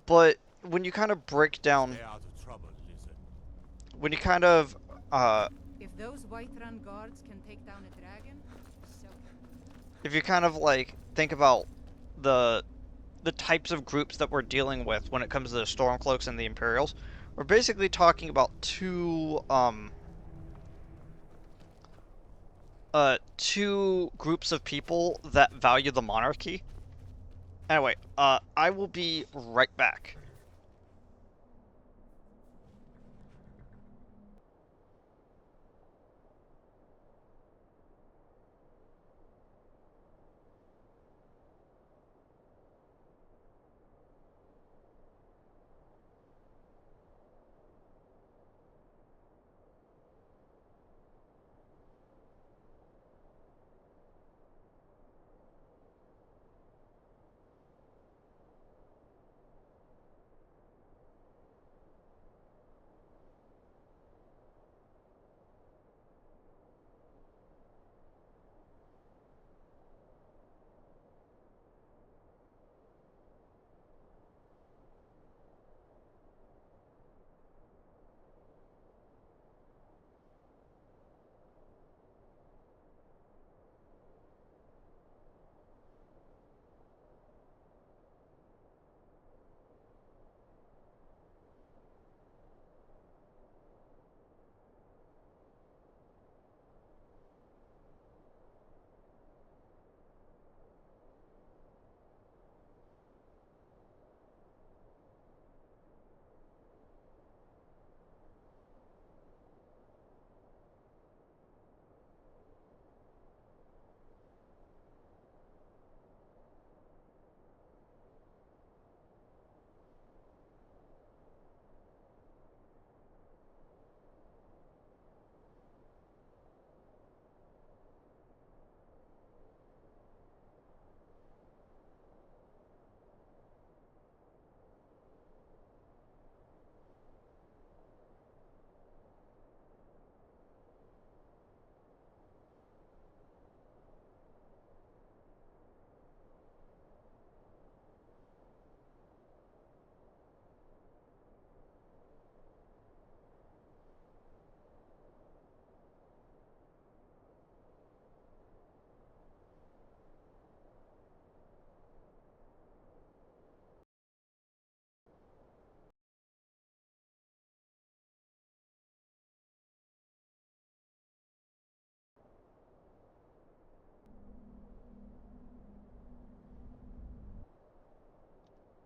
but when you kind of break down Stay out of trouble, Lizard. when you kind of If those Whiterun guards can take down a dragon, so if you kind of like think about the types of groups that we're dealing with when it comes to the Stormcloaks and the Imperials, we're basically talking about two groups of people that value the monarchy. Anyway, I will be right back.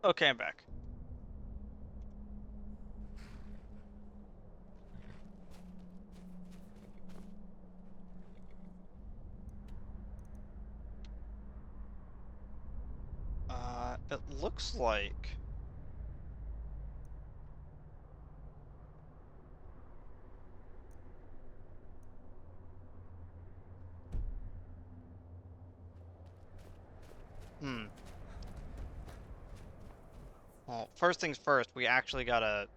Okay, I'm back. It looks like well, first things first, we actually gotta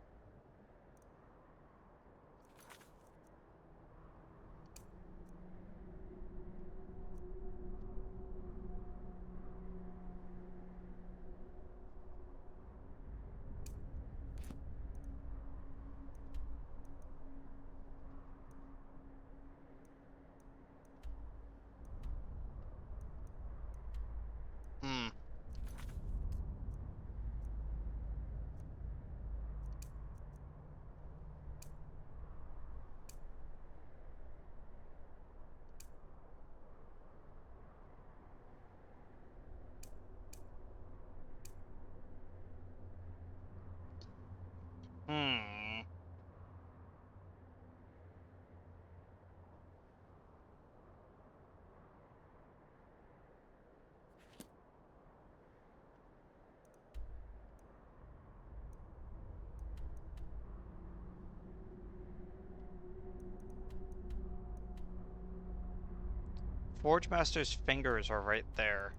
Forge Master's fingers are right there.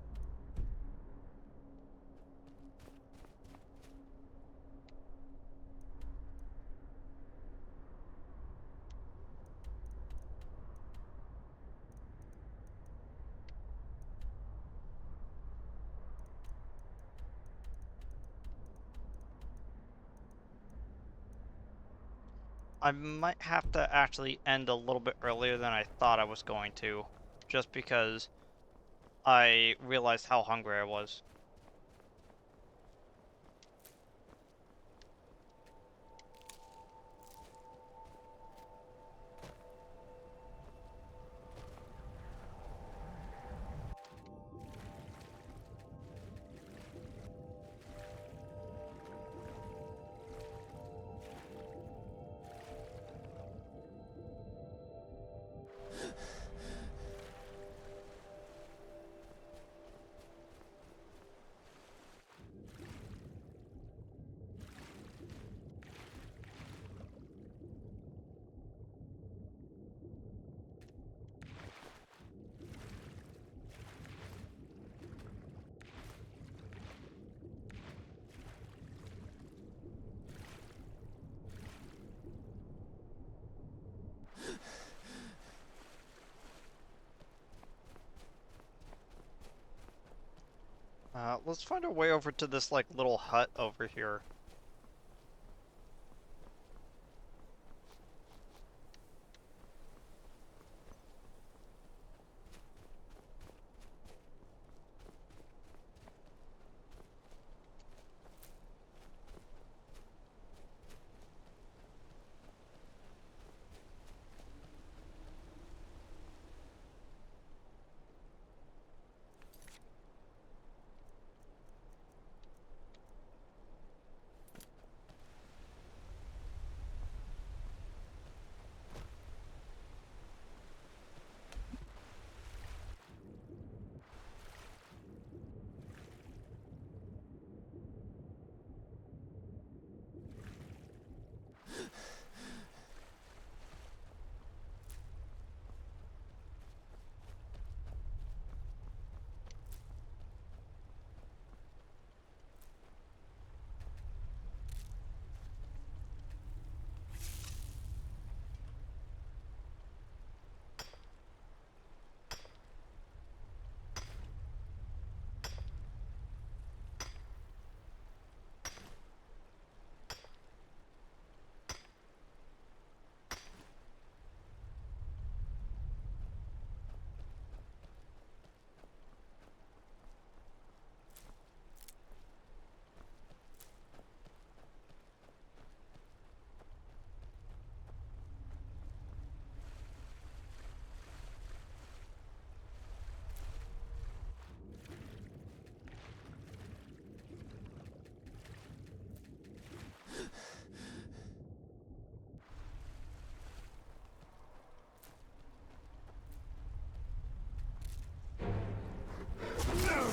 I might have to actually end a little bit earlier than I thought I was going to, just because I realized how hungry I was. Let's find our way over to this, like, little hut over here.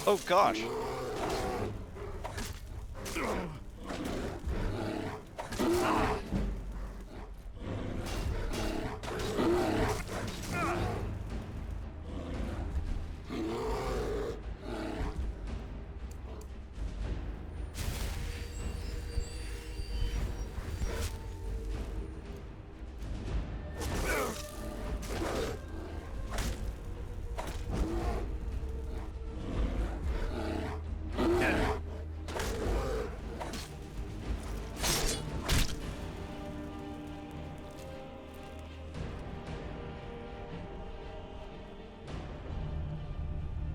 Oh gosh.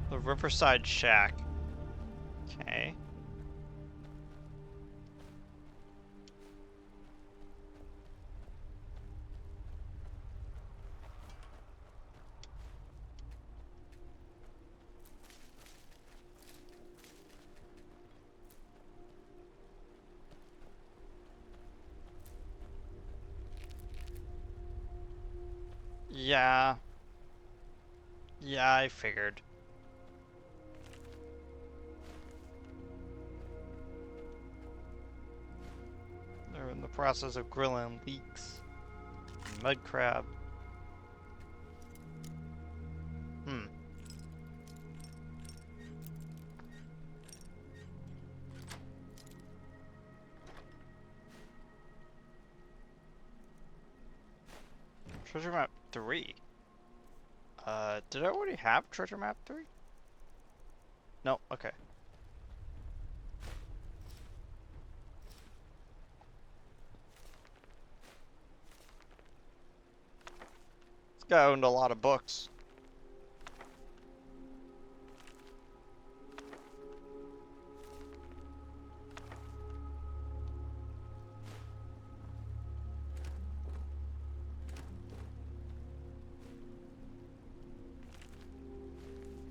The Riverside Shack. Okay. Yeah. Yeah, I figured. They're in the process of grilling leeks. Mud crab. Treasure map 3. Did I already have treasure map 3? No, okay. This guy owned a lot of books.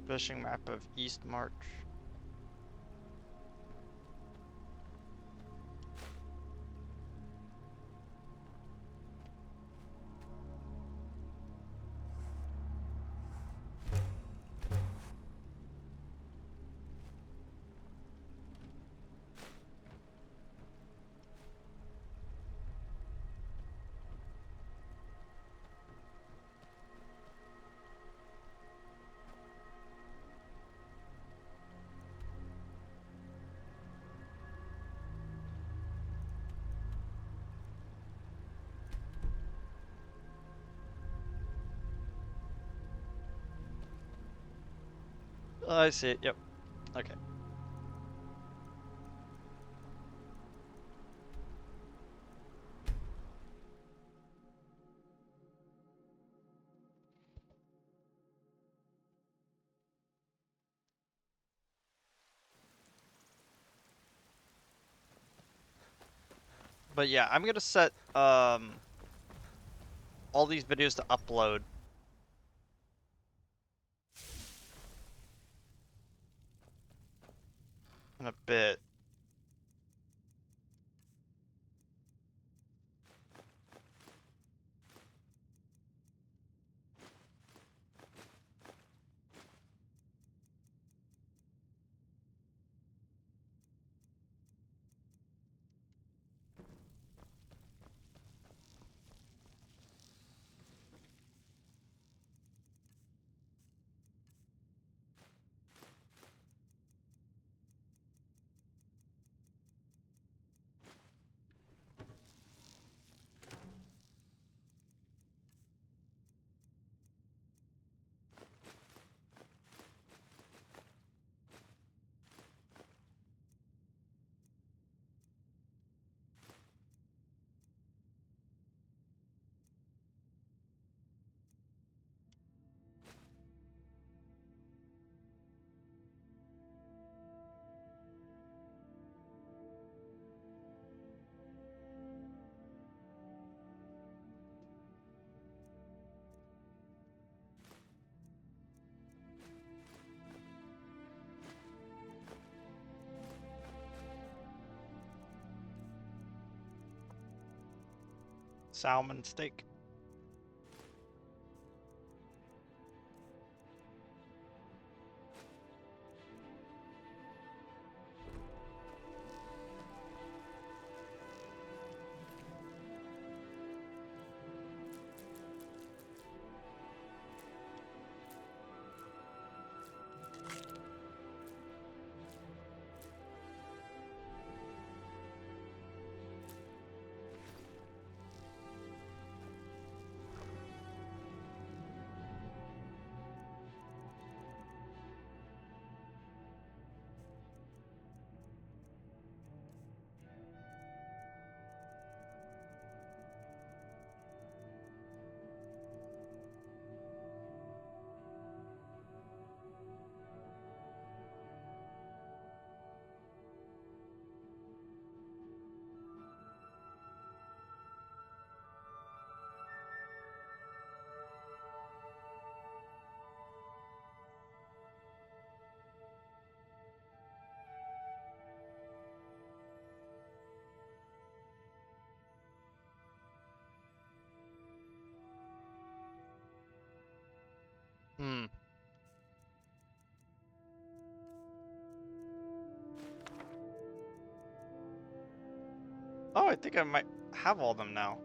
Fishing map of East March. I see it, yep. Okay. But yeah, I'm gonna set all these videos to upload in a bit. Salmon steak. Hmm. Oh, I think I might have all of them now.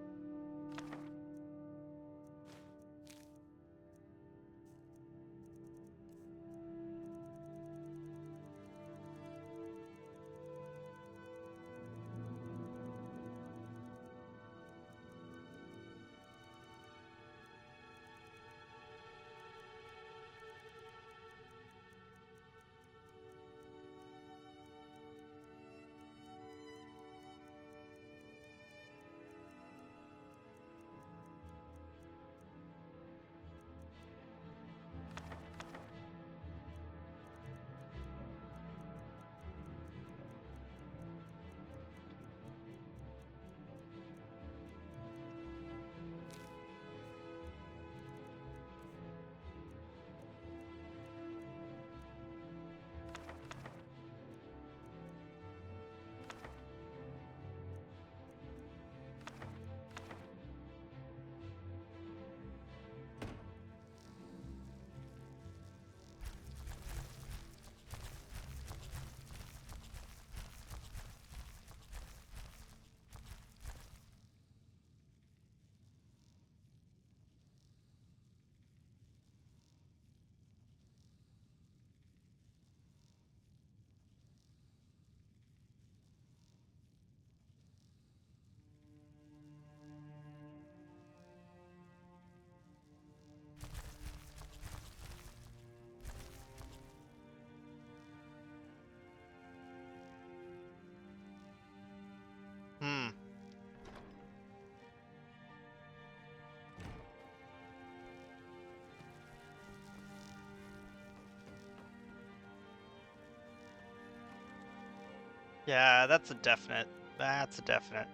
Yeah, that's a definite. That's a definite.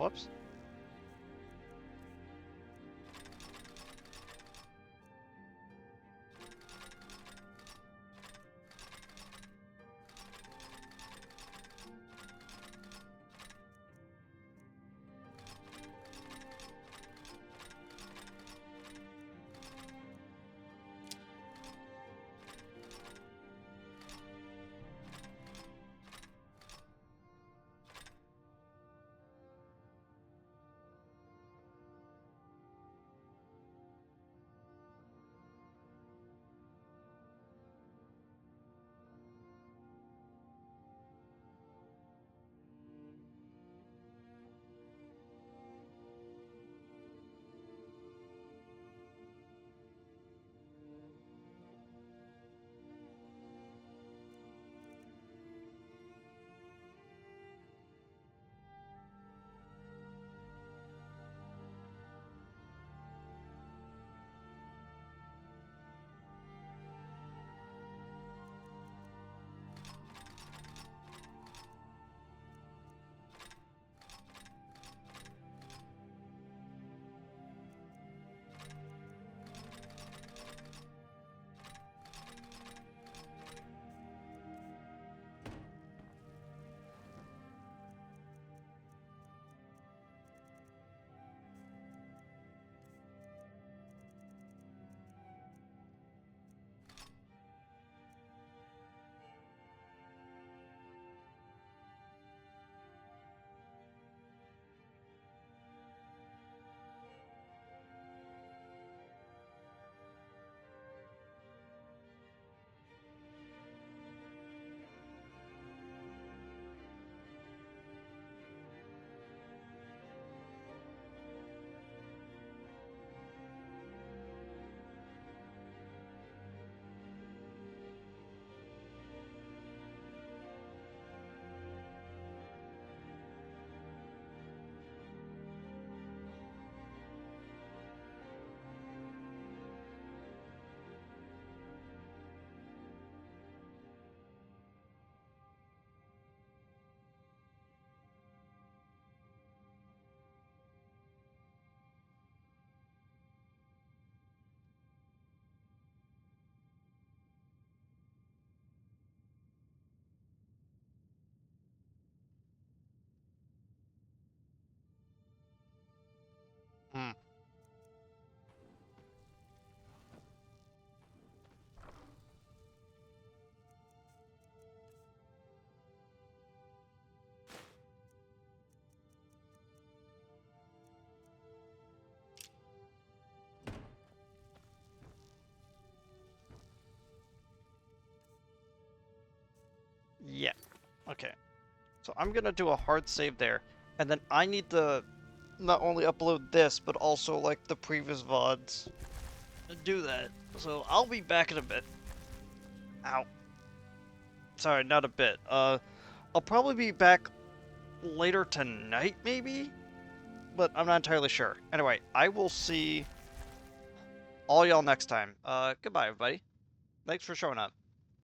Whoops. Hmm. Yeah. Okay. So I'm gonna do a hard save there, and then I need to not only upload this, but also like the previous VODs to do that. So I'll be back in a bit. Ow. Sorry, not a bit. I'll probably be back later tonight, maybe? But I'm not entirely sure. Anyway, I will see all y'all next time. Goodbye, everybody. Thanks for showing up.